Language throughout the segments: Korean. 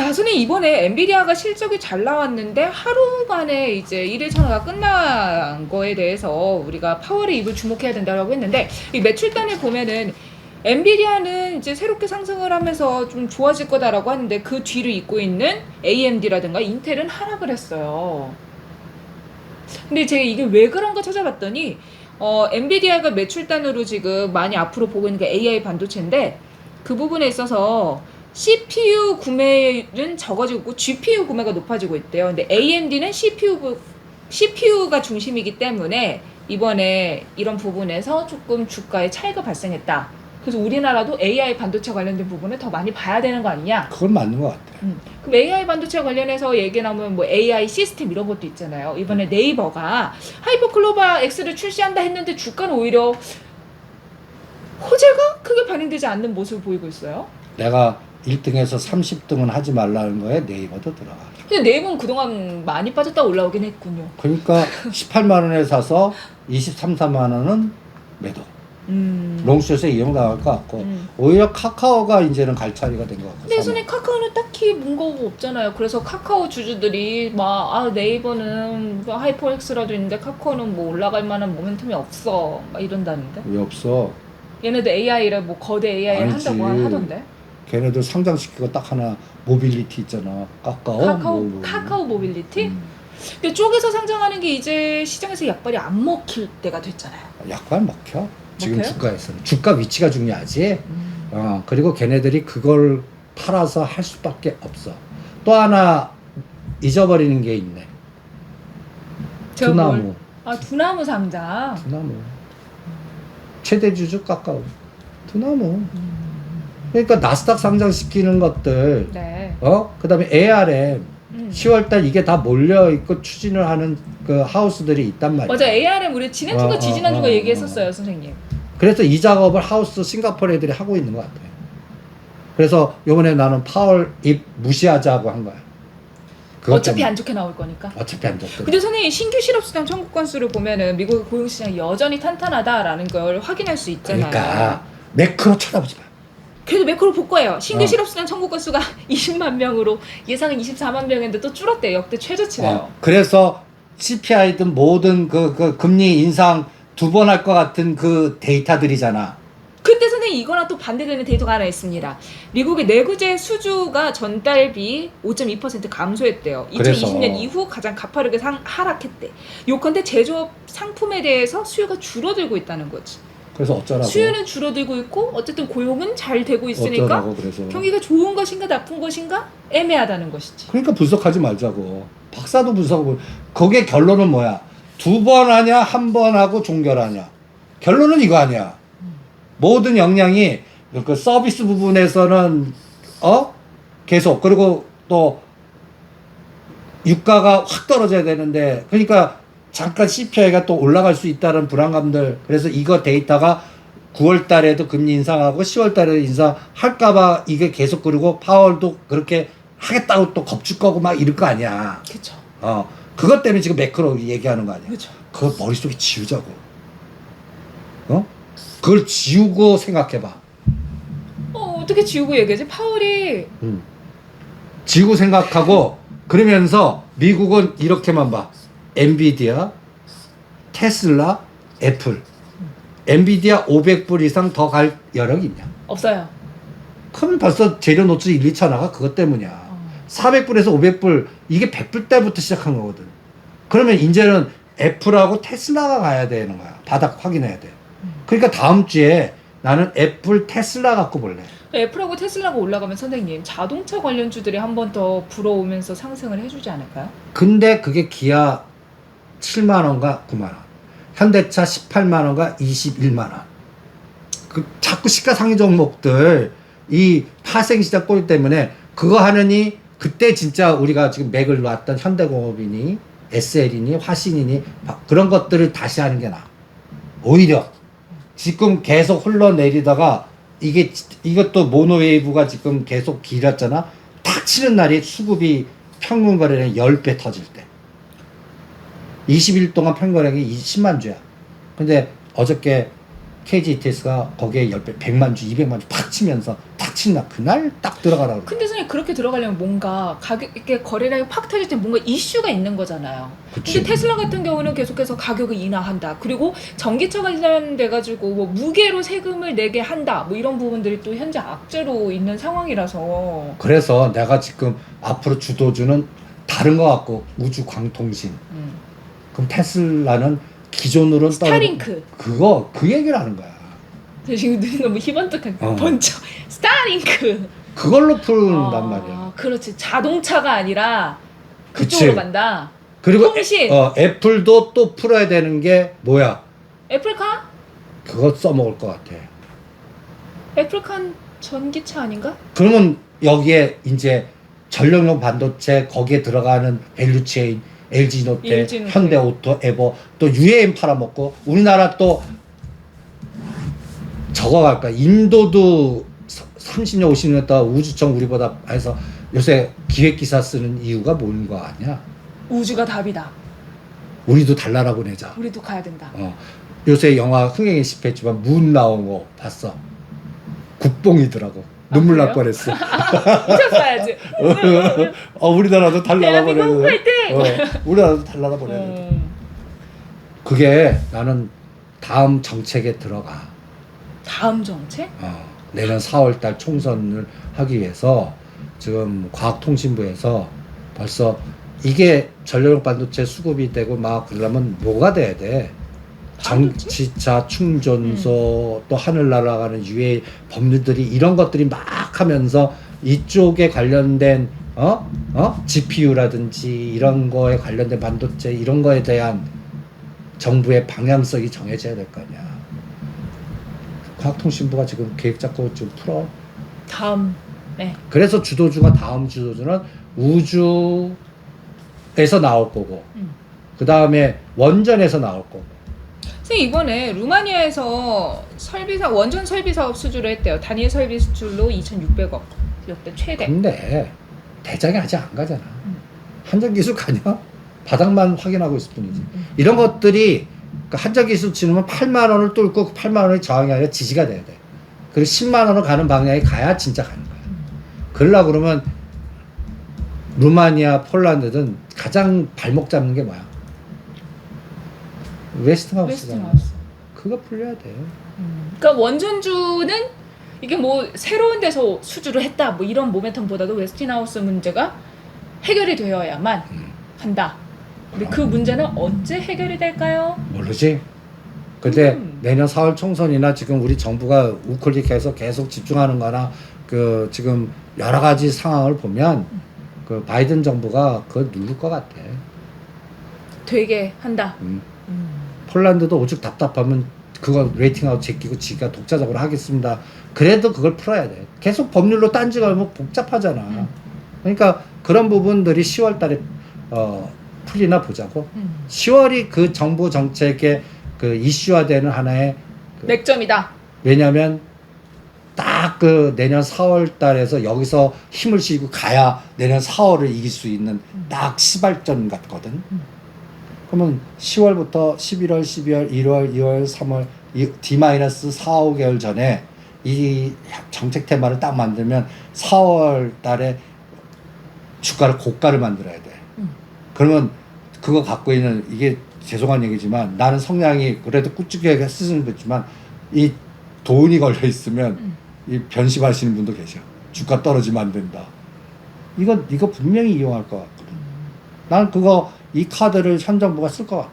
자, 선생님 이번에 엔비디아가 실적이 잘 나왔는데 하루 만에 이제 1일 천하가 끝난 거에 대해서 우리가 파월의 입을 주목해야 된다고 했는데 이 매출단을 보면은 엔비디아는 이제 새롭게 상승을 하면서 좀 좋아질 거다라고 하는데 그 뒤를 잇고 있는 AMD라든가 인텔은 하락을 했어요. 근데 제가 이게 왜 그런가 찾아봤더니 엔비디아가 매출단으로 지금 많이 앞으로 보고 있는 게 AI 반도체인데 그 부분에 있어서 CPU 구매는 적어지고 있고 GPU 구매가 높아지고 있대요. 근데 AMD는 CPU가 중심이기 때문에 이번에 이런 부분에서 조금 주가에 차이가 발생했다. 그래서 우리나라도 AI 반도체 관련된 부분을 더 많이 봐야 되는 거 아니냐? 그건 맞는 것 같아. 그럼 AI 반도체 관련해서 얘기 나오면 뭐 AI 시스템 이런 것도 있잖아요. 이번에 네이버가 하이퍼클로바 X를 출시한다 했는데 주가는 오히려 호재가 크게 반영되지 않는 모습을 보이고 있어요. 내가 1등에서 30등은 하지 말라는 거에 네이버도 들어가. 근데 네이버는 그동안 많이 빠졌다 올라오긴 했군요. 그러니까 18만 원에 사서 23, 4만 원은 매도. 롱숏에 이용 나갈 것 같고 오히려 카카오가 이제는 갈 차례가 된 것 같고. 근데 선생님 카카오는 딱히 뭔가 없잖아요. 그래서 카카오 주주들이 막 네이버는 하이퍼엑스라도 있는데 카카오는 뭐 올라갈 만한 모멘텀이 없어 막 이런다는데. 왜 없어? 얘네들 AI를 뭐 거대 AI를 아니지. 한다고 하던데. 걔네들 상장시키고 딱 하나 모빌리티 있잖아. 카카오 모빌리티? 근데 쪽에서 상장하는 게 이제 시장에서 약발이 안 먹힐 때가 됐잖아요. 약간 먹혀. 지금 먹혀요? 주가에서는. 주가 위치가 중요하지. 그리고 걔네들이 그걸 팔아서 할 수밖에 없어. 또 하나 잊어버리는 게 있네. 두나무. 두나무 상장. 두나무. 최대 주주 카카오. 두나무. 그러니까 나스닥 상장시키는 것들. 네. 그다음에 ARM. 10월달 이게 다 몰려있고 추진을 하는 그 하우스들이 있단 말이야. 맞아. ARM 우리 지난주가 지지난주가 얘기했었어요, 선생님. 그래서 이 작업을 하우스 싱가포르 애들이 하고 있는 것 같아요. 그래서 요번에 나는 파월 입 무시하자고 한 거야. 어차피 안 좋게 나올 거니까. 어차피 안 좋게. 근데 선생님 신규 실업수당 청구 건수를 보면은 미국의 고용시장이 여전히 탄탄하다라는 걸 확인할 수 있잖아요. 그러니까 매크로 쳐다보지 마. 그래도 매크로 볼 거예요. 신규 실업수당 청구 건수가 20만 명으로 예상은 24만 명인데 또 줄었대요. 역대 최저치래요. 그래서 CPI든 모든 그 금리 인상 2번 할 것 같은 그 데이터들이잖아. 근데 선생님 이거랑 또 반대되는 데이터가 하나 있습니다. 미국의 내구재 수주가 전달비 5.2% 감소했대요. 2020년 이후 가장 가파르게 하락했대. 요컨대 제조업 상품에 대해서 수요가 줄어들고 있다는 거지. 그래서 어쩌라고? 수요는 줄어들고 있고 어쨌든 고용은 잘 되고 있으니까 어쩌라고 그래서. 경기가 좋은 것인가 나쁜 것인가 애매하다는 것이지. 그러니까 분석하지 말자고. 박사도 분석하고. 거기에 결론은 뭐야? 2번 하냐, 1번 하고 종결하냐. 결론은 이거 아니야. 모든 역량이 그 서비스 부분에서는 계속, 그리고 또 유가가 확 떨어져야 되는데, 그러니까 잠깐 CPI가 또 올라갈 수 있다는 불안감들. 그래서 이거 데이터가 9월 달에도 금리 인상하고 10월 달에 인상할까봐 이게 계속, 그리고 파월도 그렇게 하겠다고 또 겁줄 거고 막 이럴 거 아니야. 그렇죠. 그것 때문에 지금 매크로 얘기하는 거 아니야. 그렇죠. 그걸 머릿속에 지우자고. 그걸 지우고 생각해봐. 어떻게 지우고 얘기하지? 파월이 지우고 생각하고 그러면서 미국은 이렇게만 봐. 엔비디아, 테슬라, 애플. 엔비디아 500불 이상 더 갈 여력이 있냐? 없어요. 그럼 벌써 재료 노출 1, 2차 나가 그것 때문이야. 400불에서 500불, 이게 100불 때부터 시작한 거거든. 그러면 이제는 애플하고 테슬라가 가야 되는 거야. 바닥 확인해야 돼. 그러니까 다음 주에 나는 애플, 테슬라 갖고 볼래. 애플하고 테슬라가 올라가면 선생님 자동차 관련주들이 한 번 더 불어오면서 상승을 해주지 않을까요? 근데 그게 기아 7만원과 9만원, 현대차 18만원과 21만원. 그 자꾸 시가상위 종목들 이 파생시장 꼴 때문에 그거 하느니 그때 진짜 우리가 지금 맥을 놨던 현대공업이니 SL이니 화신이니 그런 것들을 다시 하는 게 나아. 오히려 지금 계속 흘러내리다가 이것도 모노웨이브가 지금 계속 길었잖아. 탁 치는 날이 수급이 평균 거래량이 10배 터질 때. 20일 동안 평균 거래량이 10만 주야. 근데 어저께 KGTS가 거기에 10배, 100만 주, 200만 주 팍 치면서 탁 마침 그날 딱 들어가라고. 근데 선생님 그렇게 들어가려면 뭔가 가격 이렇게 거래량이 팍 터질 때 뭔가 이슈가 있는 거잖아요. 그치. 근데 테슬라 같은 경우는 계속해서 가격을 인하한다. 그리고 전기차 관련돼 가지고 뭐 무게로 세금을 내게 한다. 뭐 이런 부분들이 또 현재 악재로 있는 상황이라서. 그래서 내가 지금 앞으로 주도주는 다른 거 같고 우주 광통신. 그럼 테슬라는 기존으로는 스타링크. 그거 그 얘기를 하는 거야. 지금 눈이 너무 희번뜩한 번쩍. 스타링크. 그걸로 푼단 말이야. 그렇지. 자동차가 아니라 그치. 그쪽으로 간다. 그리고 통신. 애플도 또 풀어야 되는 게 뭐야? 애플카? 그거 써먹을 것 같아. 애플카는 전기차 아닌가? 그러면 여기에 이제 전력용 반도체 거기에 들어가는 밸류체인 LG노태, LG노태. 현대오토, 에버 또 UAM 팔아먹고 우리나라 또 저거 갈까? 인도도 30년 50년 동안 우주청 우리보다 해서 요새 기획기사 쓰는 이유가 뭔 거 아니야? 우주가 답이다. 우리도 달나라 보내자. 우리도 가야 된다. 요새 영화 흥행에 실패했지만 문 나온 거 봤어. 국뽕이더라고. 눈물 날 그래요? 뻔했어. 미쳤어야지. 우리나라도 달나라 대한민국 보내야 돼. 화이팅! 우리나라도 달나라 보내야 돼. 그게 나는 다음 정책에 들어가. 다음 정책? 내년 4월달 총선을 하기 위해서 지금 과학통신부에서 벌써 이게 전력용 반도체 수급이 되고 막 그러려면 뭐가 돼야 돼? 전기차 충전소 또 하늘 날아가는 유해 법률들이 이런 것들이 막 하면서 이쪽에 관련된 GPU라든지 이런 거에 관련된 반도체 이런 거에 대한 정부의 방향성이 정해져야 될 거 아니야. 과학통신부가 지금 계획 잡고 좀 풀어. 다음. 네. 그래서 주도주가 다음 주도주는 우주에서 나올 거고 그 다음에 원전에서 나올 거고. 선생님 이번에 루마니아에서 원전 설비 사업 수주를 했대요. 단일 설비 수출로 2,600억. 역대 최대. 근데 대장이 아직 안 가잖아. 한전기술 가냐? 바닥만 확인하고 있을 뿐이지. 이런 것들이 한전기술 치르면 8만 원을 뚫고 그 8만 원의 저항이 아니라 지지가 돼야 돼. 그리고 10만 원을 가는 방향이 가야 진짜 가는 거야. 그러려고 그러면 루마니아, 폴란드든 가장 발목 잡는 게 뭐야? 웨스팅하우스잖아. 웨스팅하우스. 그거 풀려야 돼. 그러니까 원전주는 이게 뭐 새로운 데서 수주를 했다 뭐 이런 모멘텀보다도 웨스팅하우스 문제가 해결이 되어야만 한다. 근데 그 문제는 언제 해결이 될까요? 모르지. 근데 내년 4월 총선이나 지금 우리 정부가 우클릭해서 계속 집중하는 거나 그 지금 여러 가지 상황을 보면 그 바이든 정부가 그걸 누를 것 같아. 되게 한다. 폴란드도 오죽 답답하면 그거 레이팅아웃 제끼고 지가 독자적으로 하겠습니다. 그래도 그걸 풀어야 돼. 계속 법률로 딴지 걸면 복잡하잖아. 그러니까 그런 부분들이 10월 달에 풀리나 보자고. 10월이 그 정부 정책의 그 이슈화되는 하나의 맥점이다. 왜냐면 딱 그 내년 4월 달에서 여기서 힘을 실고 가야 내년 4월을 이길 수 있는 딱 시발점 같거든. 그러면 10월부터 11월, 12월, 1월, 2월, 3월 D-4, 5개월 전에 이 정책 테마를 딱 만들면 4월 달에 주가를 고가를 만들어야 돼. 그러면 그거 갖고 있는 이게 죄송한 얘기지만 나는 성향이 그래도 꾸준하게 쓰는 거지만 이 돈이 걸려 있으면 이 변심하시는 분도 계셔. 주가 떨어지면 안 된다. 이거 분명히 이용할 것 같거든. 난 그거 이 카드를 현 정부가 쓸 것 같아.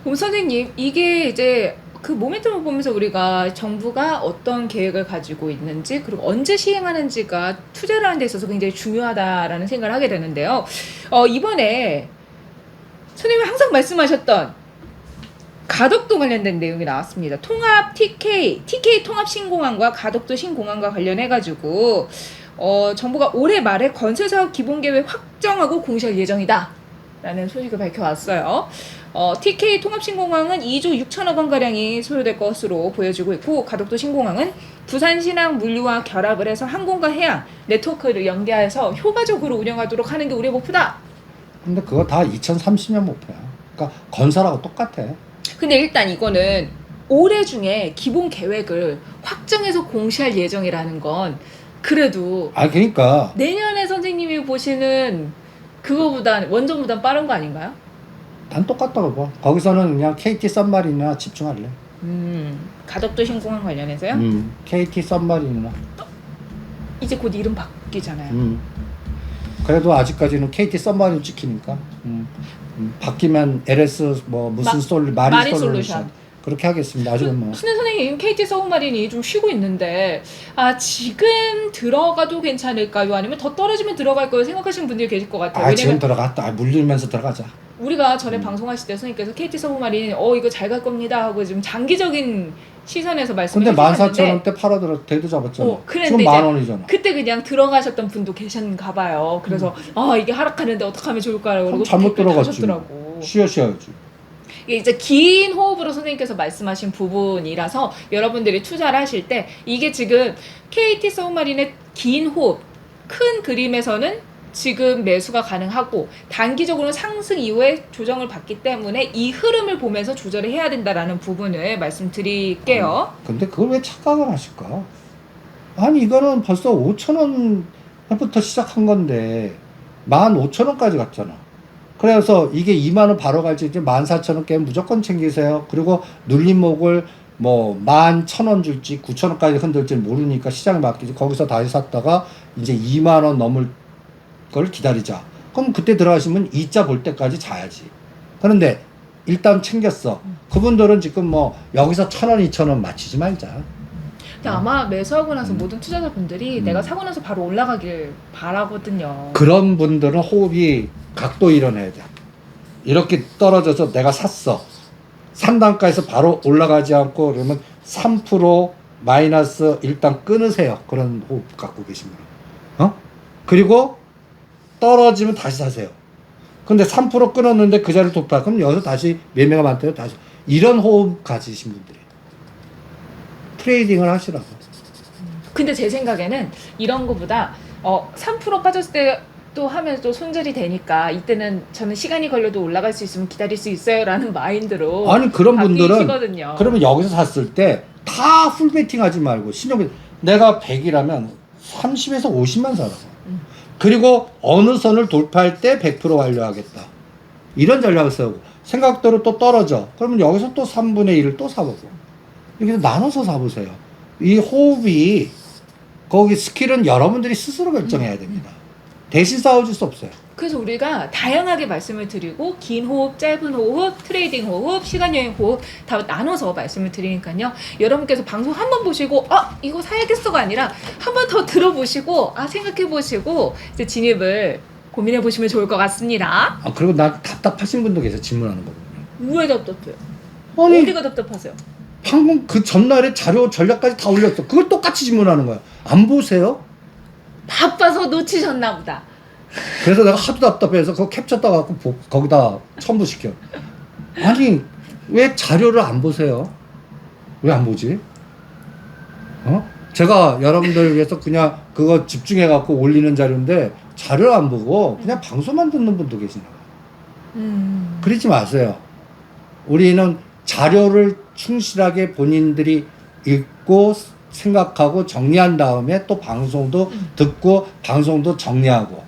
그럼 선생님 이게 이제 그 모멘텀을 보면서 우리가 정부가 어떤 계획을 가지고 있는지 그리고 언제 시행하는지가 투자를 하는 데 있어서 굉장히 중요하다라는 생각을 하게 되는데요. 이번에 선생님이 항상 말씀하셨던 가덕도 관련된 내용이 나왔습니다. 통합 TK 통합 신공항과 가덕도 신공항과 관련해가지고 정부가 올해 말에 건설사업 기본계획 확정하고 공시할 예정이다 라는 소식을 밝혀왔어요. TK 통합 신공항은 2조 6천억 원가량이 소요될 것으로 보여지고 있고 가덕도 신공항은 부산 신항 물류와 결합을 해서 항공과 해양 네트워크를 연계해서 효과적으로 운영하도록 하는 게 우리의 목표다. 근데 그거 다 2030년 목표야. 그러니까 건설하고 똑같아. 근데 일단 이거는 올해 중에 기본 계획을 확정해서 공시할 예정이라는 건 그래도 그러니까 내년에 선생님이 보시는 그거보단 원전보단 빠른 거 아닌가요? 난 똑같다고 봐. 거기서는 그냥 KT 썸마린이나 집중할래. 가덕도 신공항 관련해서요? KT 썸마린이나. 이제 곧 이름 바뀌잖아요. 그래도 아직까지는 KT 썸마린 찍히니까. 바뀌면 LS 뭐 무슨 마린 솔루션 그렇게 하겠습니다. 아직은 뭐. 신혜 선생님, KT 서브마린이 좀 쉬고 있는데 지금 들어가도 괜찮을까요? 아니면 더 떨어지면 들어갈 거예요? 생각하시는 분들이 계실 것 같아요. 지금 왜냐면 들어갔다. 물리면서 들어가자. 우리가 전에 방송하실 때 선생님께서 KT 서브마린 이거 잘 갈 겁니다 하고 지금 장기적인 시선에서 말씀을 근데 해주셨는데 14,000원대 팔아들어 대도 잡았잖아. 그런데 지금 이제 10,000원이잖아. 그때 그냥 들어가셨던 분도 계셨는가 봐요. 그래서 이게 하락하는데 어떡하면 좋을까요? 그러고 잘못 들어갔지. 하셨더라고. 쉬어야지. 이게 이제 긴 호흡으로 선생님께서 말씀하신 부분이라서 여러분들이 투자를 하실 때 이게 지금 KT 서브마린의 긴 호흡, 큰 그림에서는 지금 매수가 가능하고 단기적으로 상승 이후에 조정을 받기 때문에 이 흐름을 보면서 조절을 해야 된다라는 부분을 말씀드릴게요. 근데 그걸 왜 착각을 하실까? 아니 이거는 벌써 5,000원부터 시작한 건데 15,000원까지 갔잖아. 그래서 이게 2만원 바로 갈지 이제 14,000원 깨면 무조건 챙기세요. 그리고 눌림목을 뭐 11,000원 줄지 9,000원까지 흔들지 모르니까 시장에 맡기지. 거기서 다시 샀다가 이제 2만원 넘을 걸 기다리자. 그럼 그때 들어가시면 이자 볼 때까지 자야지. 그런데 일단 챙겼어. 그분들은 지금 뭐 여기서 1,000원, 2,000원 맞추지 말자. 근데 아마 매수하고 나서 모든 투자자분들이 내가 사고 나서 바로 올라가길 바라거든요. 그런 분들은 호흡이 각도 일어나야 돼. 이렇게 떨어져서 내가 샀어. 산 단가에서 바로 올라가지 않고 그러면 3% 마이너스 일단 끊으세요. 그런 호흡 갖고 계시면. 그리고 떨어지면 다시 사세요. 근데 3% 끊었는데 그 자리를 돌파. 그럼 여기서 다시 매매가 많대요. 다시. 이런 호흡 가지신 분들이 트레이딩을 하시라고. 근데 제 생각에는 이런 거보다 3% 빠졌을 때 또 하면 또 손절이 되니까 이때는 저는 시간이 걸려도 올라갈 수 있으면 기다릴 수 있어요 라는 마인드로 아니 그런 분들은 바뀌시거든요. 그러면 여기서 샀을 때 다 풀베팅 하지 말고 신용 내가 100이라면 30에서 50만 사라. 그리고 어느 선을 돌파할 때 100% 완료하겠다. 이런 전략을 세우고 생각대로 또 떨어져. 그러면 여기서 또 3분의 1을 또 사보고 이렇게 나눠서 사보세요. 이 호흡이 거기 스킬은 여러분들이 스스로 결정해야 됩니다. 대신 싸워줄 수 없어요. 그래서 우리가 다양하게 말씀을 드리고 긴 호흡, 짧은 호흡, 트레이딩 호흡, 시간여행 호흡 다 나눠서 말씀을 드리니까요. 여러분께서 방송 한번 보시고 이거 사야겠어가 아니라 한 번 더 들어보시고 생각해보시고 이제 진입을 고민해보시면 좋을 것 같습니다. 그리고 나 답답하신 분도 계세요. 질문하는 거 보면. 왜 답답해요? 아니 어디가 답답하세요? 방금 그 전날에 자료 전략까지 다 올렸어. 그걸 똑같이 질문하는 거야. 안 보세요? 바빠서 놓치셨나 보다. 그래서 내가 하도 답답해서 그거 캡처 따갖고 거기다 첨부시켜. 아니 왜 자료를 안 보세요? 왜 안 보지? 제가 여러분들을 위해서 그냥 그거 집중해갖고 올리는 자료인데 자료를 안 보고 그냥 방송만 듣는 분도 계시나 봐요. 그러지 마세요. 우리는 자료를 충실하게 본인들이 읽고 생각하고 정리한 다음에 또 방송도 듣고 방송도 정리하고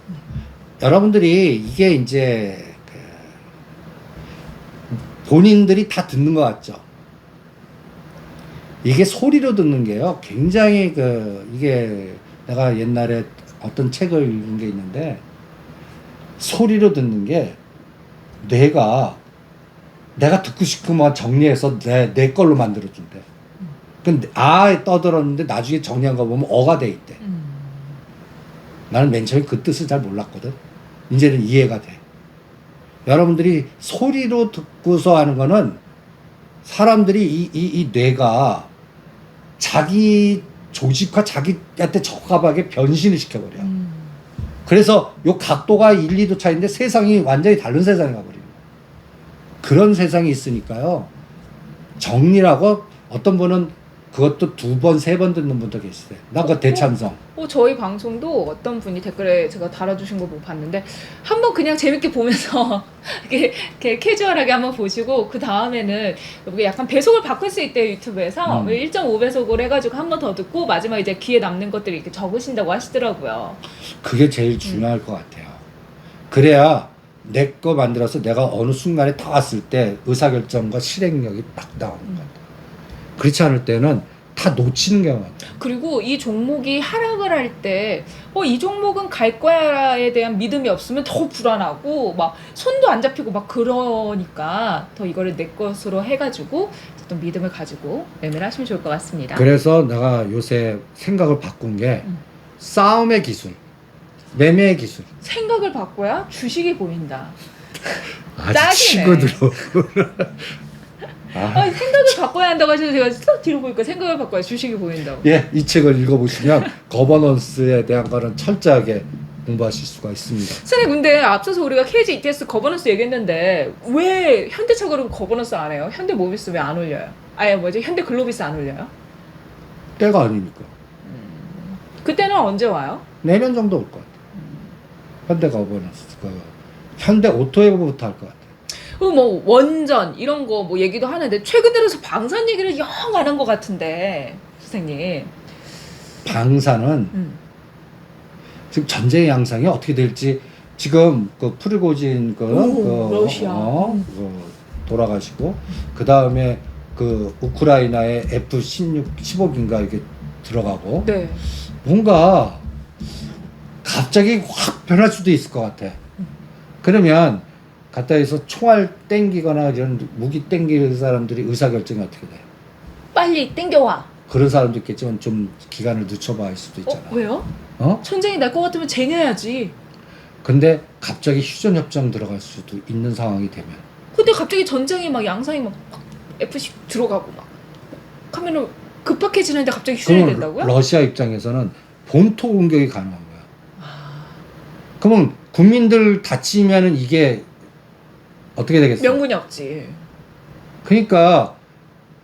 여러분들이 이게 이제 본인들이 다 듣는 것 같죠. 이게 소리로 듣는 게요. 굉장히 이게 내가 옛날에 어떤 책을 읽은 게 있는데 소리로 듣는 게 내가 듣고 싶으면 정리해서 내 걸로 만들어준대. 근데 떠들었는데 나중에 정리한 거 보면 어가 돼 있대. 나는 맨 처음에 그 뜻을 잘 몰랐거든. 이제는 이해가 돼. 여러분들이 소리로 듣고서 하는 거는 사람들이 이 뇌가 자기 조직과 자기한테 적합하게 변신을 시켜버려. 그래서 요 각도가 1, 2도 차이인데 세상이 완전히 다른 세상에 가버려요. 그런 세상이 있으니까요. 정리라고 어떤 분은 그것도 2번, 3번 듣는 분도 계시대. 나 그거 대찬성. 저희 방송도 어떤 분이 댓글에 제가 달아주신 거 보고 봤는데 한번 그냥 재밌게 보면서 이렇게 캐주얼하게 한번 보시고 그 다음에는 여기 약간 배속을 바꿀 수 있대요 유튜브에서 1.5배속을 해가지고 한 번 더 듣고 마지막 이제 귀에 남는 것들을 이렇게 적으신다고 하시더라고요. 그게 제일 중요할 것 같아요. 그래야 내 거 만들어서 내가 어느 순간에 다 왔을 때 의사결정과 실행력이 딱 나오는 것 같아요. 그렇지 않을 때는 다 놓치는 경우가 많아요. 그리고 이 종목이 하락을 할 때 이 종목은 갈 거야에 대한 믿음이 없으면 더 불안하고 막 손도 안 잡히고 막 그러니까 더 이거를 내 것으로 해가지고 또 믿음을 가지고 매매를 하시면 좋을 것 같습니다. 그래서 내가 요새 생각을 바꾼 게 싸움의 기술, 매매의 기술. 생각을 바꿔야 주식이 보인다. 아주 딱이네. 치고 들어. 생각을 바꿔야 한다고 하셔서 제가 싹 뒤로 보니까 생각을 바꿔야 주식이 보인다고. 예, 이 책을 읽어보시면 거버넌스에 대한 거는 철저하게 공부하실 수가 있습니다. 선생님 근데 앞서서 우리가 KG ETS 거버넌스 얘기했는데 왜 현대차그룹 거버넌스 안 해요? 현대모비스 왜 안 올려요? 아예 뭐지? 현대글로비스 안 올려요? 때가 아니니까. 그때는 언제 와요? 내년 정도 올 것 같아요. 현대 거버넌스, 현대 오토웨이브부터 할 것 같아요. 그리고 뭐 원전 이런 거 뭐 얘기도 하는데 최근 들어서 방산 얘기를 영 안 한 것 같은데 선생님. 방사는 지금 전쟁의 양상이 어떻게 될지 지금 그 프리고진 러시아 돌아가시고 그 다음에 그 우크라이나의 F-16, 15기인가 이게 들어가고 네. 뭔가 갑자기 확 변할 수도 있을 것 같아. 그러면 가까이서 총알 땡기거나 이런 무기 땡길 사람들이 의사결정이 어떻게 돼? 빨리 땡겨와. 그런 사람도 있겠지만 좀 기간을 늦춰봐 할 수도 있잖아. 왜요? 어? 전쟁이 날 것 같으면 쟁여야지. 근데 갑자기 휴전협정 들어갈 수도 있는 상황이 되면 근데 갑자기 전쟁이 막 양상이 막 F10 들어가고 막 하면은 급박해지는데 갑자기 휴전이 그러면 된다고요? 러시아 입장에서는 본토 공격이 가능한 거야. 그러면 국민들 다치면은 이게 어떻게 되겠어? 명분이 없지. 그러니까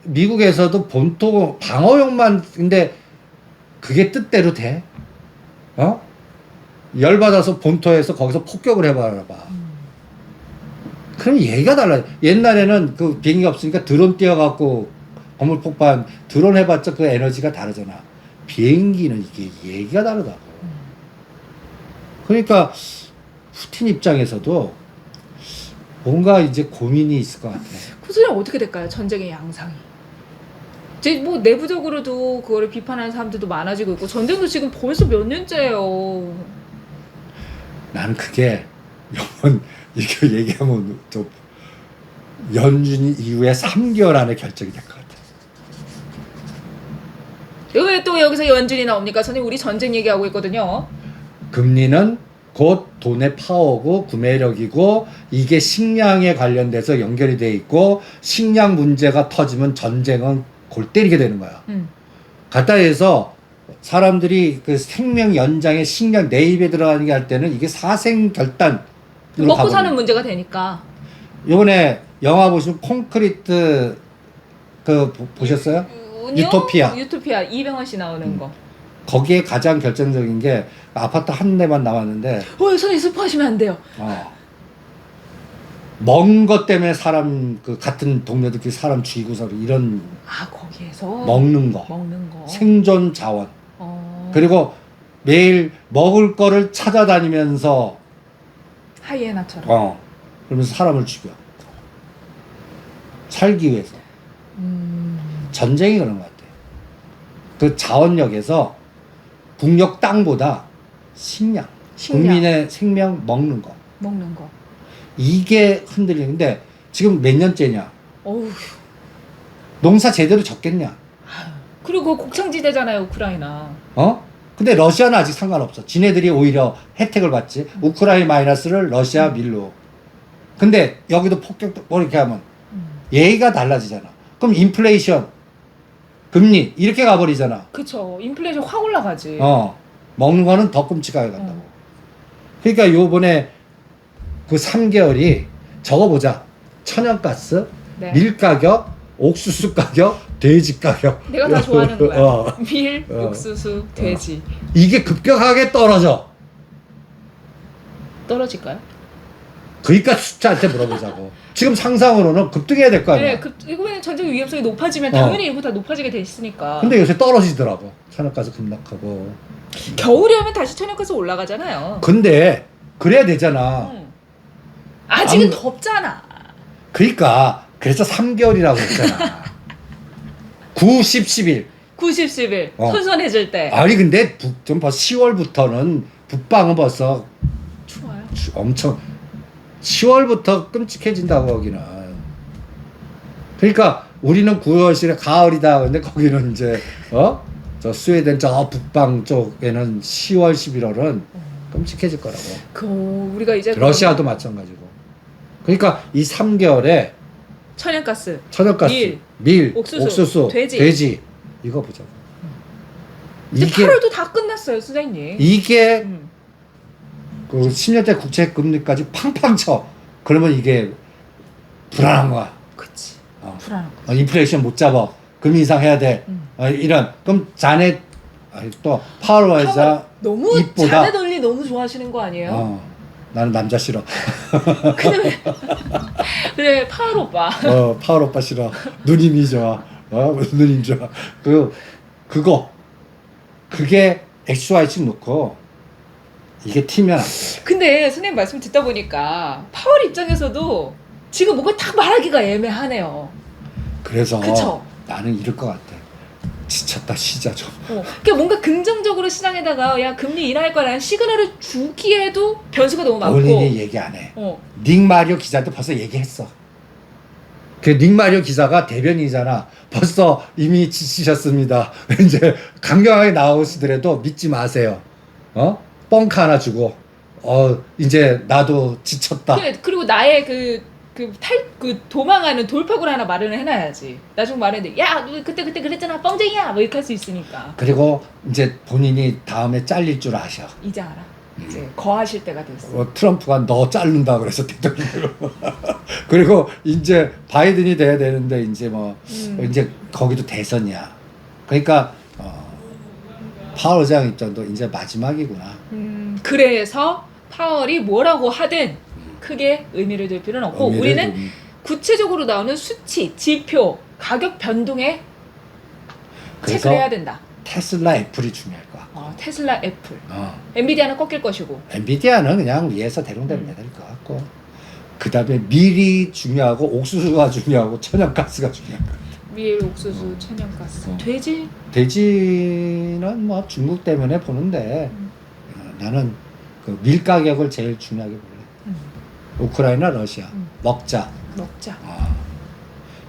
미국에서도 본토 방어용만 근데 그게 뜻대로 돼? 어? 열받아서 본토에서 거기서 폭격을 해봐라 봐. 그럼 얘기가 달라요. 옛날에는 그 비행기가 없으니까 드론 띄워갖고 건물 폭발 드론 해봤자 그 에너지가 다르잖아. 비행기는 이게 얘기가 다르다고. 그러니까 푸틴 입장에서도 뭔가 이제 고민이 있을 것 같아. 그 소리는 어떻게 될까요? 전쟁의 양상이. 이제 뭐 내부적으로도 그거를 비판하는 사람들도 많아지고 있고 전쟁도 지금 벌써 몇 년째예요. 나는 그게 이번 이렇게 얘기하면 좀 연준 이후에 3개월 안에 결정이 될 것 같아. 왜 또 여기서 연준이 나옵니까? 선생님 우리 전쟁 얘기하고 있거든요. 금리는 곧 돈의 파워고 구매력이고 이게 식량에 관련돼서 연결이 돼 있고 식량 문제가 터지면 전쟁은 골 때리게 되는 거야. 가까이에서 사람들이 그 생명 연장에 식량 내 입에 들어가는 게 할 때는 이게 사생결단 먹고 사는 문제가 되니까. 이번에 영화 보시면 콘크리트 그 보셨어요? 유토피아. 유토피아 이병헌 씨 나오는 거. 거기에 가장 결정적인 게 아파트 한 대만 남았는데 선생님 스포하시면 안 돼요. 먹은 것 때문에 사람 그 같은 동료들끼리 사람 죽이고서 이런 거기에서 먹는 거 생존 자원 그리고 매일 먹을 거를 찾아다니면서 하이에나처럼 그러면서 사람을 죽여 살기 위해서 전쟁이 그런 것 같아. 그 자원력에서 국력 땅보다 식량. 국민의 생명 먹는 거 이게 흔들리는데 지금 몇 년째냐? 어휴. 농사 제대로 졌겠냐? 그리고 곡창지대잖아요 우크라이나. 근데 러시아는 아직 상관없어. 지네들이 오히려 혜택을 받지. 우크라이나 마이너스를 러시아 밀로. 근데 여기도 폭격도 뭐 이렇게 하면 예의가 달라지잖아. 그럼 인플레이션, 금리 이렇게 가버리잖아. 그쵸. 인플레이션 확 올라가지. 먹는 거는 더 끔찍하게 간다고. 그러니까 요번에 그 3개월이 적어보자. 천연가스, 네. 밀가격, 옥수수 가격, 돼지 가격. 내가 다 좋아하는 거야. 어. 밀, 옥수수, 돼지. 이게 급격하게 떨어져. 떨어질까요? 그러니까 숫자한테 물어보자고. 지금 상상으로는 급등해야 될 거 아니야. 네, 이거는 전쟁 위험성이 높아지면 당연히 이거 다 높아지게 돼 있으니까. 근데 요새 떨어지더라고. 천연가스 급락하고. 겨울이 오면 다시 천연가스 올라가잖아요. 근데 그래야 되잖아. 아직은 아무- 덥잖아. 그러니까 그래서 3개월이라고 했잖아. 9, 10, 11. 90, 11 선선해질 때. 아니 근데 좀 벌써 10월부터는 북방은 벌써 추워요. 엄청 10월부터 끔찍해진다고 거기는. 그러니까 우리는 9월에 가을이다. 근데 거기는 이제 저 스웨덴 저 북방 쪽에는 10월, 11월은 끔찍해질 거라고. 우리가 이제 러시아도 마찬가지고. 그러니까 이 3개월에 천연가스, 천연가스, 밀, 옥수수, 옥수수, 돼지. 돼지 이거 보자고. 이제 이게 8월도 다 끝났어요, 선생님. 이게 음. 그 10년대 국채 금리까지 팡팡 쳐. 그러면 이게 불안한 거야. 그치. 어. 불안한 거. 인플레이션 못 잡아. 금리 인상해야 돼. 이런. 그럼 자네 또 파월와이자 너무 입보다- 자네 덜리 너무 좋아하시는 거 아니에요? 나는 남자 싫어. 그래 파울 오빠. 파월 오빠 싫어. 누님이 좋아. 누님 좋아. 그게 XY씩 놓고 이게 튀면 안 돼. 근데 선생님 말씀 듣다 보니까 파월 입장에서도 지금 뭔가 딱 말하기가 애매하네요. 그래서 그쵸? 나는 이럴 것 같아. 지쳤다 쉬자 좀. 그러니까 뭔가 긍정적으로 시장에다가 야 금리 인하할 거라는 시그널을 주기에도 변수가 너무 많고. 본인이 얘기 안 해. 어. 닉 마리오 기자한테 벌써 얘기했어. 그 닉 마리오 기자가 대변인이잖아. 벌써 이미 지치셨습니다. 이제 강경하게 나오시더라도 믿지 마세요. 뻥카 하나 주고 이제 나도 지쳤다. 그리고 나의 그 도망하는 돌파구를 하나 마련을 해놔야지. 나중 말했는데 야 너 그때 그랬잖아 뻥쟁이야 뭐 이렇게 할 수 있으니까. 그리고 이제 본인이 다음에 잘릴 줄 아셔. 이제 알아. 이제 거하실 때가 됐어. 트럼프가 너 자른다 그래서 대통령으로. 그리고 이제 바이든이 돼야 되는데 이제 이제 거기도 대선이야. 그러니까 파월 의장 입장도 이제 마지막이구나. 그래서 파월이 뭐라고 하든 크게 의미를 둘 필요는 없고 우리는 구체적으로 나오는 수치, 지표, 가격 변동에 그래서 체크를 해야 된다. 테슬라 애플이 중요할 거야. 테슬라, 애플. 엔비디아는 꺾일 것이고. 엔비디아는 그냥 위에서 대롱대롱 내릴 것 같고 그 다음에 밀이 중요하고 옥수수가 중요하고 천연가스가 중요할 것 같아. 밀, 옥수수, 천연가스. 돼지? 돼지는 뭐 중국 때문에 보는데 나는 그 밀 가격을 제일 중요하게 볼래. 우크라이나, 러시아 먹자.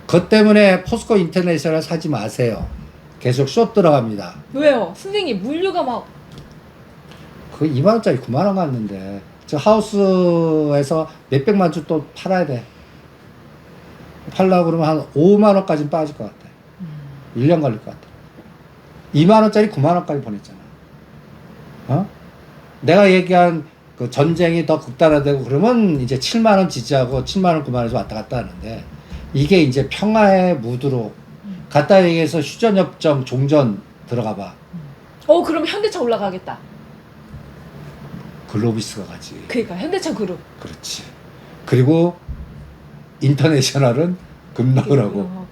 그것 때문에 포스코 인터내셔널 사지 마세요. 계속 숏 들어갑니다. 왜요? 선생님 물류가 막 그 2만 원짜리 9만 원 갔는데 저 하우스에서 몇백만 주 또 팔아야 돼. 팔려고 그러면 한 5만 원까지는 빠질 것 같아. 1년 걸릴 것 같아. 2만 원짜리 9만 원까지 보냈잖아. 내가 얘기한 그 전쟁이 더 극단화되고 그러면 이제 7만 원 지지하고 7만 원 9만 원에서 왔다 갔다 하는데 이게 이제 평화의 무드로 갖다 얘기해서 휴전협정 종전 들어가 봐. 그럼 현대차 올라가겠다. 글로비스가 가지. 그러니까 현대차 그룹. 그렇지. 그리고 인터내셔널은 급락을 하고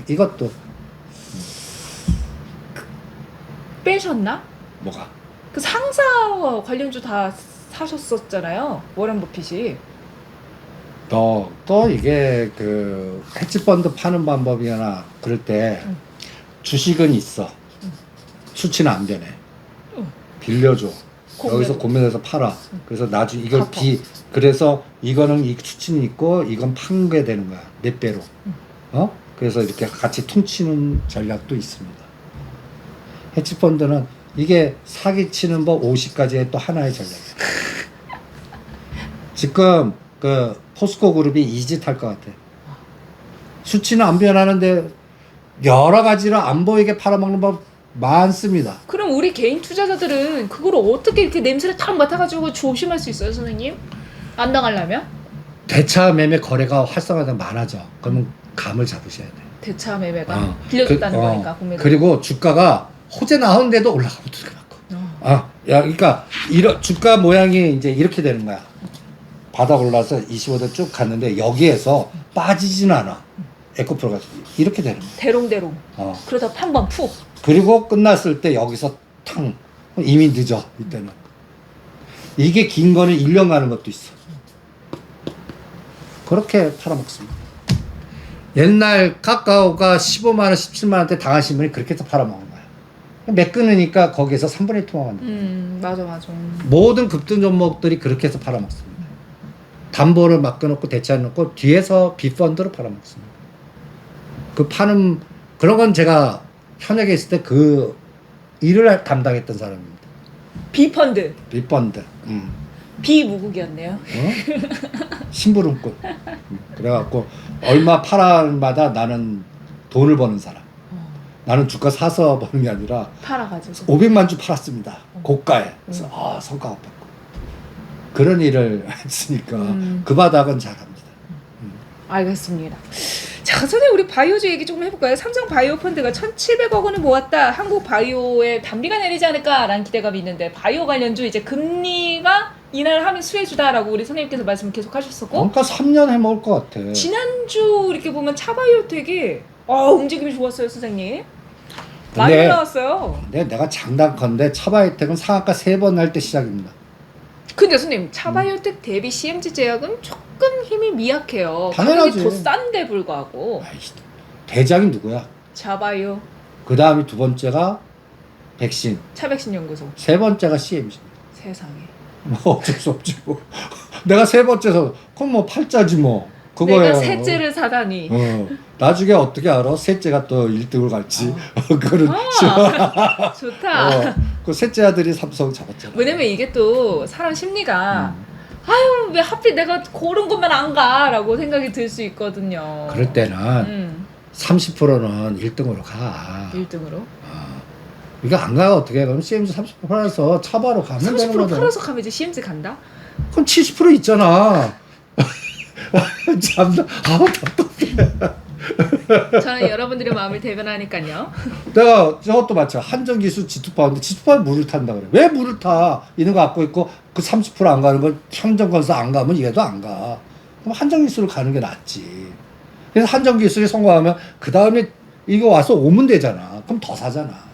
이것도 빼셨나? 뭐가? 그 상사 관련주 다 사셨었잖아요. 워런 버핏이. 또 이게 그 헤지펀드 파는 방법이나 그럴 때 주식은 있어. 수치는 안 변해. 빌려줘. 여기서 고민해서 팔아. 그래서 나중에 이걸 갚아. 그래서 이거는 이 수치는 있고 이건 판게 되는 거야. 몇 배로. 그래서 이렇게 같이 퉁치는 전략도 있습니다. 헤지펀드는 이게 사기치는 법 50가지의 또 하나의 전략이야. 지금 그 포스코 그룹이 이 짓 할 것 같아. 수치는 안 변하는데 여러 가지로 안 보이게 팔아먹는 법 많습니다. 그럼 우리 개인 투자자들은 그걸 어떻게 이렇게 냄새를 탁 맡아가지고 조심할 수 있어요, 선생님? 안 당하려면? 대차 매매 거래가 활성화되면 많아져. 그러면 감을 잡으셔야 돼. 대차 매매가 빌려줬다는 거니까 국민들. 그리고 주가가 호재 나오는데도 올라가고 들어가고. 야, 그러니까 이런 주가 모양이 이제 이렇게 되는 거야. 바닥 올라서 25도 쭉 갔는데 여기에서 빠지지는 않아. 에코프로가 이렇게 되는 거야. 대롱대롱. 그러다 한 번 푹. 그리고 끝났을 때 여기서 탕 이미 늦어 이때는. 이게 긴 거는 1년 가는 것도 있어. 그렇게 팔아먹습니다. 옛날 카카오가 15만 원, 17만 원대 당하신 분이 그렇게 해서 팔아먹은 거야. 매 끊으니까 거기에서 3분의 1 통화가 돼. 맞아. 모든 급등 종목들이 그렇게 해서 팔아먹습니다. 담보를 맡겨놓고 대체해놓고 뒤에서 비펀드로 팔아먹습니다. 그 파는 그런 건 제가 현역에 있을 때 그 일을 담당했던 사람입니다. 비펀드. 비펀드. 비무국이었네요. 심부름꾼. 그래갖고 얼마 팔아마다 나는 돈을 버는 사람. 나는 주가 사서 버는 게 아니라 팔아가지고 500만 주 팔았습니다. 고가에. 그래서 성과가 받고 그런 일을 했으니까 그 바닥은 잘합니다. 알겠습니다. 자, 전에 우리 바이오주 얘기 조금 해볼까요? 삼성 바이오 펀드가 1,700억 원을 모았다. 한국 바이오의 단비가 내리지 않을까라는 기대감이 있는데 바이오 관련주 이제 금리가 인하를 수혜주다라고 우리 선생님께서 말씀 계속 하셨었고. 그러니까 3년 해먹을 것 같아. 지난주 이렇게 보면 차바이오텍이 움직임이 좋았어요, 선생님. 많이 근데 올라왔어요. 내가 장담컨대 차바이텍은 상한가 3번 할 때 시작입니다. 근데 선생님 차바이오텍 대비 CMG 제약은 조금 힘이 미약해요. 당연하지. 가격이 더 싼데 불구하고. 대장이 누구야? 차바이오. 그 다음이 두 번째가 백신. 차백신 연구소. 세 번째가 CMC. 세상에. 뭐 어쩔 수 없지 뭐. 내가 세 번째서 그럼 뭐 팔자지 뭐. 그거예요. 내가 셋째를 사다니. 나중에 어떻게 알아? 셋째가 또 1등을 갈지. 그거는 좋다. 그 셋째 아들이 삼성 잡았잖아. 왜냐면 이게 또 사람 심리가 아유 왜 하필 내가 고른 것만 안 가라고 생각이 들 수 있거든요. 그럴 때는 30%는 1등으로 가. 1등으로? 이거 안 가면 어떻게 해? 그럼 CMC 30% 팔아서 차바로 가면 되는 30% 거죠. 팔아서 가면 이제 CMC 간다? 그럼 70% 있잖아. 참나. 답답해. 저는 여러분들의 마음을 대변하니까요. 내가 저것도 마찬가지야. 한전기술 G2파인데 G2파 물을 탄다 그래. 왜 물을 타? 있는 거 갖고 있고 그 30% 안 가는 걸 삼성건설 안 가면 얘도 안 가. 그럼 한전기술을 가는 게 낫지. 그래서 한전기술이 성공하면 그 다음에 이거 와서 오면 되잖아. 그럼 더 사잖아.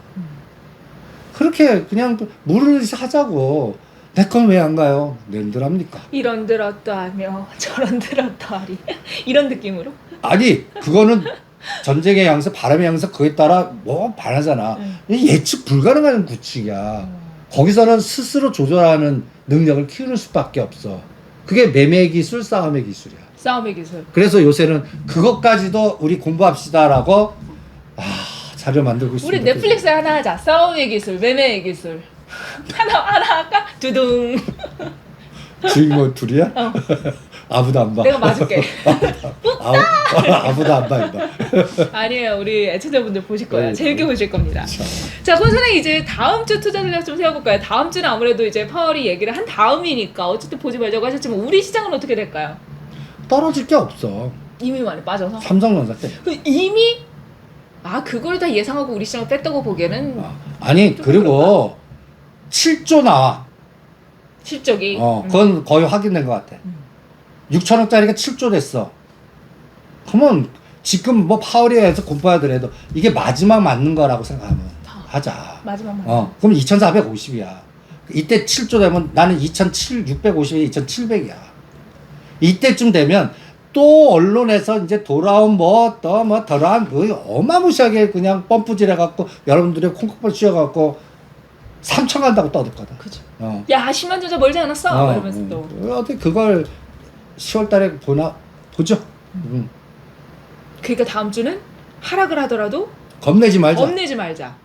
그렇게 그냥 물을 하자고. 내 건 왜 안 가요? 낸들 합니까? 이런 들었다 하며 저런 들었다 하리 이런 느낌으로? 아니 그거는 전쟁의 양상, 바람의 양상 그에 따라 뭐 반하잖아. 예측 불가능한 구축이야. 거기서는 스스로 조절하는 능력을 키우는 수밖에 없어. 그게 매매 기술, 싸움의 기술이야. 싸움의 기술. 그래서 요새는 그것까지도 우리 공부합시다라고 자료 만들고 있습니다. 우리 넷플릭스에 하나 하자. 싸움의 기술, 매매의 기술. 하나 할까? 두둥. 주인공 둘이야? 아무도 안 봐. 내가 맞을게. 아무도 안 봐, 이거. 아니에요. 우리 애청자분들 보실 거예요. 네, 재밌게 보실 겁니다. 자, 손선생 이제 다음 주 투자 전략 좀 세워볼까요? 다음 주는 아무래도 이제 파월이 얘기를 한 다음이니까 어쨌든 보지 말자고 하셨지만 우리 시장은 어떻게 될까요? 떨어질 게 없어. 이미 많이 빠져서. 삼성전자 때. 이미 그걸 다 예상하고 우리 시장을 뺐다고 보기에는 아니 그리고 7조 나와. 실적이. 그건 거의 확인된 것 같아. 6천억짜리가 7조 됐어. 그러면 지금 뭐 파월이해서 공부하더라도 이게 마지막 맞는 거라고 생각하면 하자. 마지막 그럼 2,450이야. 이때 7조 되면 나는 2,650에 2,700이야. 이때쯤 되면 또 언론에서 이제 돌아온 더러운 어마무시하게 그냥 펌프질 해갖고 여러분들이 콩쿠벌 씌워갖고 3천 간다고 떠들거든. 그죠. 어. 야 10만 주자 멀지 않았어. 이러면서 또. 어떻게 그걸 10월달에 보죠. 그러니까 다음 주는 하락을 하더라도 겁내지 말자. 겁내지 말자.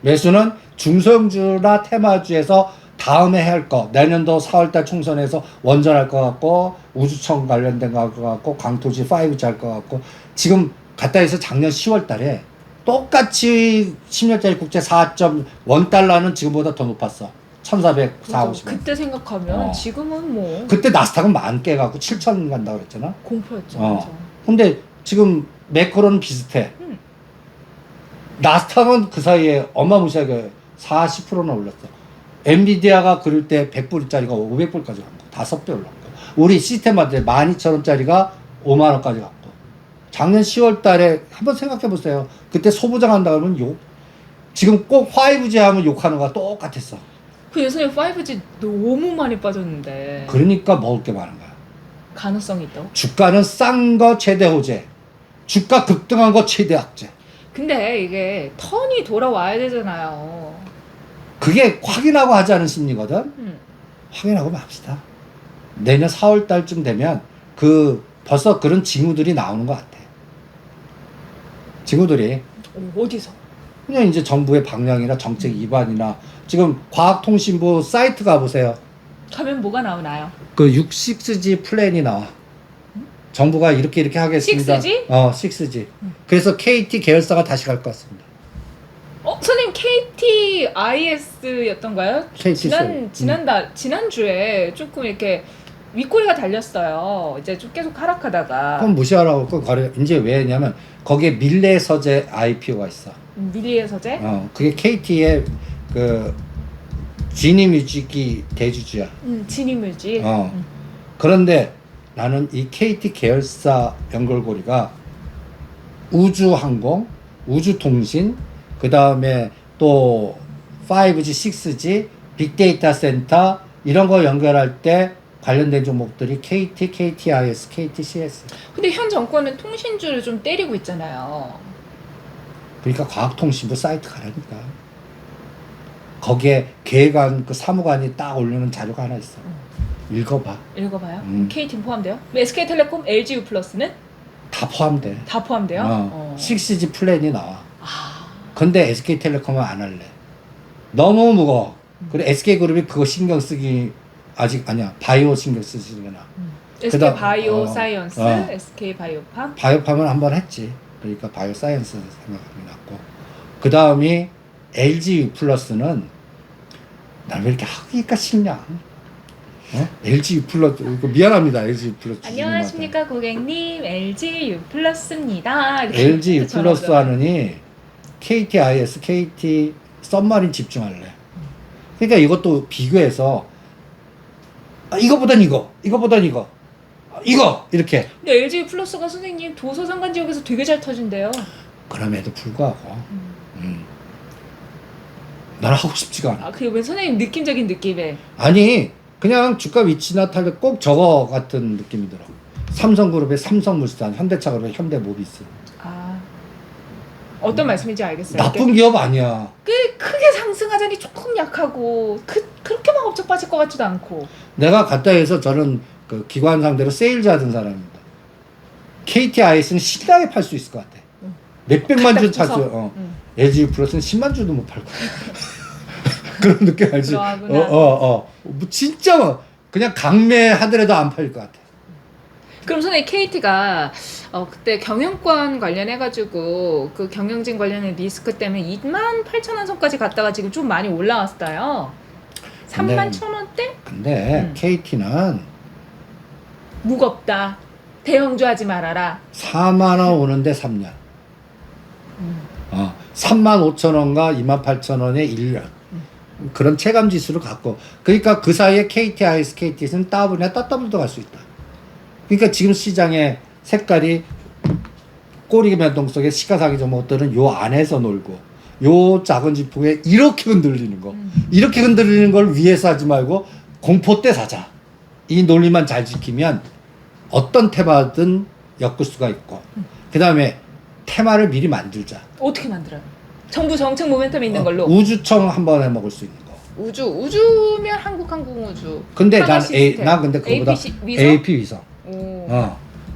매수는 중소형주나 테마주에서 다음에 할 거, 내년도 4월달 총선에서 원전할 것 같고 우주청 관련된 거 같고 강토지 5G 할 것 같고 지금 갔다 해서 작년 10월달에 똑같이 10년짜리 국채 4.1달러는 지금보다 더 높았어. 1,450. 그때 생각하면 지금은 뭐 그때 나스닥은 10,000개 갖고 7,000 간다고 그랬잖아. 공포였죠. 근데 지금 매크로는 비슷해. 나스닥은 그 사이에 어마무시하게 40%나 올랐어. 엔비디아가 그럴 때 100불짜리가 500불까지 간 거. 5배 올랐고. 우리 시스템한테 12,000원짜리가 5만원까지 갔고. 작년 10월 달에 한번 생각해 보세요. 그때 소부장 한다 그러면 욕. 지금 꼭 5G 하면 욕하는 거와 똑같았어. 그 요새 5G 너무 많이 빠졌는데 그러니까 먹을 게 많은 거야. 가능성이 있다고? 주가는 싼 거 최대 호재. 주가 급등한 거 최대 악재. 근데 이게 턴이 돌아와야 되잖아요. 그게 확인하고 하지 않은 심리거든. 확인하고 맙시다. 내년 4월 달쯤 되면 벌써 그런 징후들이 나오는 것 같아. 징후들이 어디서? 그냥 이제 정부의 방향이나 정책 위반이나 지금 과학통신부 사이트 가보세요. 가면 뭐가 나오나요? 그 6G 플랜이 나와. 정부가 이렇게 하겠습니다. 6G? 6G. 그래서 KT 계열사가 다시 갈 것 같습니다. 선생님 KTIS였던가요? KT 지난주에 조금 이렇게 윗꼬리가 달렸어요. 이제 좀 계속 하락하다가. 그럼 무시하라고 그 거래. 이제 왜냐면 거기에 밀레서재 IPO가 있어. 밀리의 서재? 그게 KT의 그 지니뮤직이 대주주야. 지니뮤직. 그런데 나는 이 KT 계열사 연결고리가 우주항공, 우주통신, 그 다음에 또 5G, 6G, 빅데이터 센터 이런 거 연결할 때 관련된 종목들이 KT, KTIS, KTCS. 근데 현 정권은 통신주를 좀 때리고 있잖아요. 그러니까 과학통신부 사이트 가라니까. 거기에 계획안 그 사무관이 딱 올리는 자료가 하나 있어. 읽어봐. 읽어봐요. KT는 포함돼요? SK텔레콤, LGU 플러스는? 다 포함돼. 다 포함돼요? 6G 플랜이 나와. 아, 근데 SK텔레콤은 안 할래. 너무 무거워. 그리고 SK그룹이 그거 신경 쓰기 아직 아니야. 바이오 신경 쓰시구나. SK 바이오 사이언스, SK 바이오팜. 바이오팜은 한번 했지. 그러니까 바이오 사이언스 생각이 났고. 그 다음이 LG 플러스는 나 왜 이렇게 하기가 싫냐? LG 플러스 미안합니다. LG 플러스. 안녕하십니까 고객님, LGU 플러스입니다. LG 플러스 하느니 KTIS, KT 썸마린 집중할래. 그러니까 이것도 비교해서 이거보단 이거 이렇게. 근데 LG 플러스가 선생님 도서상관 지역에서 되게 잘 터진대요. 그럼에도 불구하고 나는 하고 싶지가 않아. 그게 왜 선생님 느낌적인 느낌에? 아니 그냥 주가 위치나 탈때 꼭 저거 같은 느낌이 들어. 삼성그룹의 삼성물산, 현대차그룹의 현대모비스. 어떤 말씀인지 알겠어요. 나쁜 기업 아니야. 크게 상승하자니 조금 약하고 그렇게 막 엄청 빠질 것 같지도 않고. 내가 갔다 해서 저는 그 기관 상대로 세일즈 하던 사람입니다. KTIS는 신나게 팔 수 있을 것 같아. 몇백만 주 차죠. LG 플러스는 10만 주도 못 팔 거야. 그런 느낌 알지? 뭐 진짜 그냥 강매하더라도 안 팔릴 것 같아. 그럼 선생님 KT가 그때 경영권 관련해가지고 그 경영진 관련된 리스크 때문에 28,000원 선까지 갔다가 지금 좀 많이 올라왔어요. 31,000원대? 근데 KT는 무겁다. 대형주 하지 말아라. 4만 원 오는데 3년. 35,000원과 28,000원에 1년. 그런 체감 지수를 갖고. 그러니까 그 사이에 KTIS, KTS는 따블이나 따따블도 갈 수 있다. 그러니까 지금 시장의 색깔이 꼬리 변동 속에 시가상위 종목들은 요 안에서 놀고 요 작은 지풍에 이렇게 흔들리는 거. 이렇게 흔들리는 걸 위에서 하지 말고 공포 때 사자. 이 논리만 잘 지키면 어떤 테마든 엮을 수가 있고. 그 다음에 테마를 미리 만들자. 어떻게 만들어요? 정부 정책 모멘텀 있는 걸로. 우주청 한 번에 먹을 수 있는 거. 우주면 항공우주. 근데 난 근데 그거보다 AP 위성.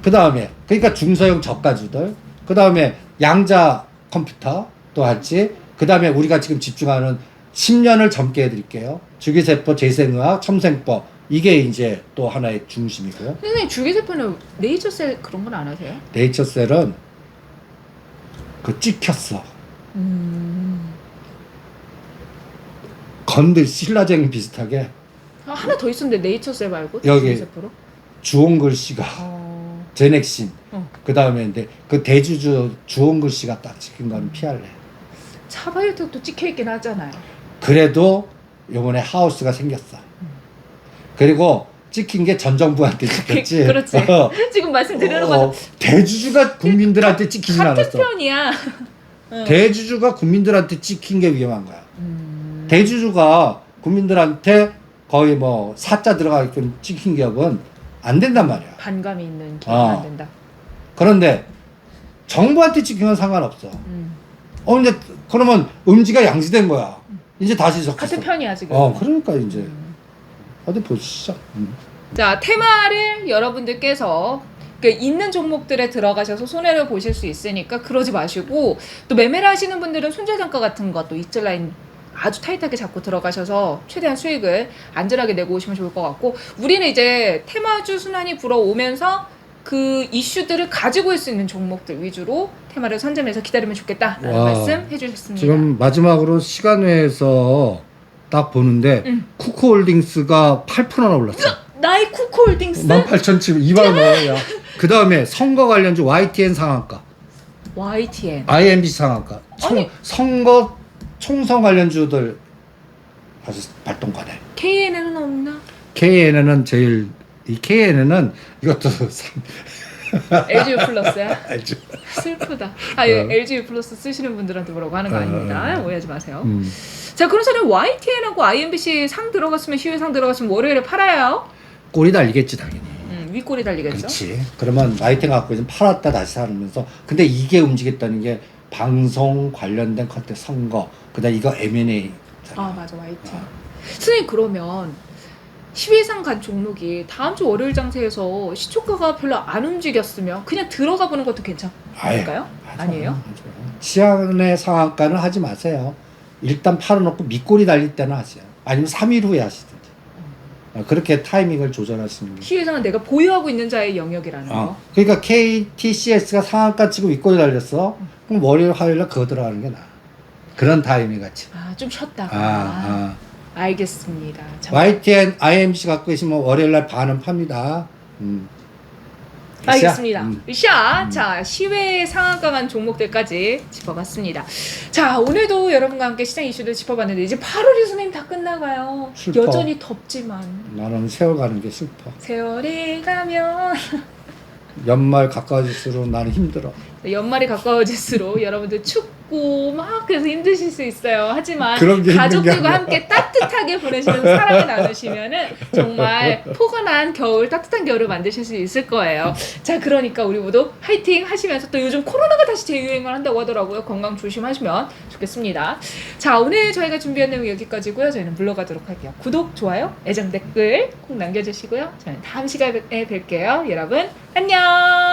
그 다음에 그러니까 중소형 저가주들. 그 다음에 양자 컴퓨터 또 할지. 그 다음에 우리가 지금 집중하는 10년을 젊게 해드릴게요. 줄기세포, 재생의학, 첨생법. 이게 이제 또 하나의 중심이고요. 선생님 줄기세포는 네이처셀 그런 건 안 하세요? 네이처셀은 찍혔어. 건들 신라쟁 비슷하게. 하나 더 있었는데 네이처셀 말고 여기 줄기세포로? 주홍글 씨가 제넥신 그 다음에 이제 그 대주주 주홍글 씨가 딱 찍힌 건 피할래. 차바이오텍도 찍혀있긴 하잖아요. 그래도 요번에 하우스가 생겼어. 그리고 찍힌 게 전 정부한테 찍혔지. 그렇지. 지금 말씀드리는 거죠. 대주주가 국민들한테 찍히진 같은 않았어. 편이야. 대주주가 국민들한테 찍힌 게 위험한 거야. 대주주가 국민들한테 거의 뭐 사자 들어가게끔 찍힌 기업은 안 된단 말이야. 반감이 있는 기업은 안 된다. 그런데 정부한테 찍히면 상관없어. 근데 그러면 음지가 양지된 거야. 이제 다시 적혔어. 같은 편이야 지금. 그러니까 이제 어디 보시죠. 자, 테마를 여러분들께서 그 있는 종목들에 들어가셔서 손해를 보실 수 있으니까 그러지 마시고, 또 매매를 하시는 분들은 손절단가 같은 것도 이틀 라인 아주 타이트하게 잡고 들어가셔서 최대한 수익을 안전하게 내고 오시면 좋을 것 같고, 우리는 이제 테마주 순환이 불어오면서 그 이슈들을 가지고 올 수 있는 종목들 위주로 테마를 선점해서 기다리면 좋겠다라는 말씀 해주셨습니다. 지금 마지막으로 시간 외에서 딱 보는데 쿠크홀딩스가 8%나 올랐어. 나이 쿠크홀딩스 18,000치 2만 원이야. 그 다음에 선거 관련주 YTN 상한가, YTN IMBC 상한가, 선거 총선 관련주들 아주 발동가네. KNN은 없나? KNN은 제일 이 KNN은 이것도 LG 플러스야? 알죠. 슬프다. LG 플러스 쓰시는 분들한테 뭐라고 하는 거 아닙니다. 오해하지 마세요. 자, 그럼 저는 YTN하고 IMBC 상 들어갔으면, 시외 상 들어갔으면 월요일에 팔아요. 꼴이 달리겠지 당연히. 윗골이 달리겠죠. 그렇지. 그러면 YTN 갖고 있으면 팔았다 다시 사면서, 근데 이게 움직였다는 게 방송 관련된 컨텐츠, 선거, 그다음 이거 M&A. 맞아, YTN. 선생님, 그러면 시외상 간 종목이 다음 주 월요일 장세에서 시초가가 별로 안 움직였으면 그냥 들어가 보는 것도 괜찮을까요? 아니에요? 시안의 상한가는 하지 마세요. 일단 팔아놓고 밑골이 달릴 때는 하세요. 아니면 3일 후에 하시든지. 그렇게 타이밍을 조절하시는 게. 시외상은 내가 보유하고 있는 자의 영역이라는 거. 그러니까 KTCS가 상한가 치고 윗골이 달렸어. 그럼 월요일, 화요일날 그거 들어가는 게 나아. 그런 타이밍 같이. 좀 쉬었다가. 알겠습니다. YTN, IMC 갖고 계시면 월요일날 반은 팝니다. 알겠습니다. 자, 시외 상한가 간 종목들까지 짚어봤습니다. 자, 오늘도 여러분과 함께 시장 이슈를 짚어봤는데 이제 8월이 선생님 다 끝나가요. 슬퍼. 여전히 덥지만 나는 세월 가는 게 슬퍼. 세월이 가면 연말 가까워질수록 나는 힘들어. 연말이 가까워질수록 여러분들 춥고 막 그래서 힘드실 수 있어요. 하지만 그런 게 가족들과 함께 따뜻하게 보내시면서 사랑을 나누시면은 정말 포근한 겨울, 따뜻한 겨울을 만드실 수 있을 거예요. 자, 그러니까 우리 모두 화이팅 하시면서, 또 요즘 코로나가 다시 재유행을 한다고 하더라고요. 건강 조심하시면 좋겠습니다. 자, 오늘 저희가 준비한 내용 여기까지고요. 저희는 물러가도록 할게요. 구독, 좋아요, 애정 댓글 꼭 남겨주시고요. 저희는 다음 시간에 뵐게요. 여러분 안녕.